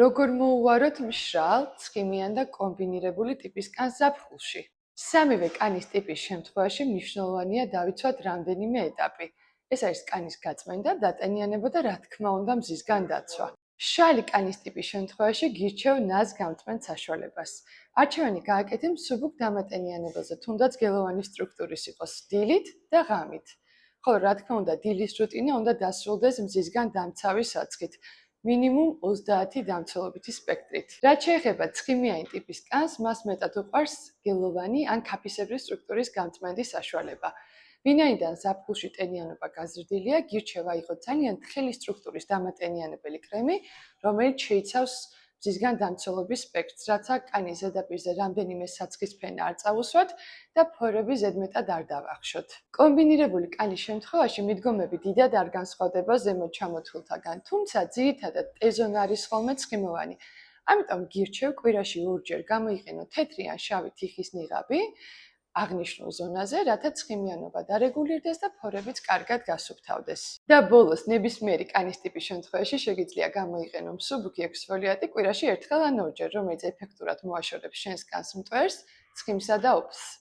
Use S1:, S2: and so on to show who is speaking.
S1: როგორ მოუვაროთ მშრალ, ცხიმიან და კომბინირებული ტიპის კანს ზაფხულში? სამივე კანის ტიპის შემთხვევაში მნიშვნელოვანია დავიცვათ რამდენიმე ეტაპი. ეს არის კანის გაწმენდა, დატენიანება და რა თქმა უნდა მზისგან დაცვა. მშრალი კანის ტიპის შემთხვევაში გირჩევ ნაზ გამწმენ საშუალებას. არჩევანი გააკეთე მსუბუქ დამატენიანებაზე, თუნდაც გელოვანი სტრუქტურის იყოს დილით და ღამით. ხოლო რა თქმა უნდა, დილის რუტინა უნდა დასრულდეს მზისგან დამცავის საწყით. მინიმუმ 30 დამცველობითი სპექტრით. რაც შეეხება ცხიმიანი ტიპის კანს, მას მეტად უყვარს გელოვანი ან ქაფისებრი სტრუქტურის გამწმენდის საშუალება. ვინაიდან ზაფხულში ტენიანობა გაზრდილია, გირჩევა იყო ძალიან თხელი სტრუქტურის დამატენიანებელი კრემი, რომელიც შეიცავს მზისგან დამცველობის სპექტრს, რაც კანის ზედაპირზე რამდენიმე საცხის ფენა არ წავუსვათ და ფორები ზედმეტად არ დავახშოთ. კომბინირებული კანის შემთხვევაში მიდგომები დიდად არ განსხვავდება ზემოთ ჩამოთვლილთაგან, თუმცა ძირითადად ტეზონ არის ხოლმე ცხიმოვანი. ამიტომ გირჩევ კვირაში ორჯერ გამოიყენო თეთრი ან შავი თიხის ნიღაბი აღნიშნულ ზონაზე, რათა ცხიმიანობა დარეგულირდეს და ფორებიც კარგად გასუფთავდეს. და ბოლოს, ნებისმიერი კანის ტიპის შემთხვევაში შეგიძლია გამოიყენო მსუბუქი ექსფოლიატი კვირაში ერთხელ ან ორჯერ, რომელიც ეფექტურად მოაშორებს შენს კანს მტვერს, ცხიმსა და ოფს.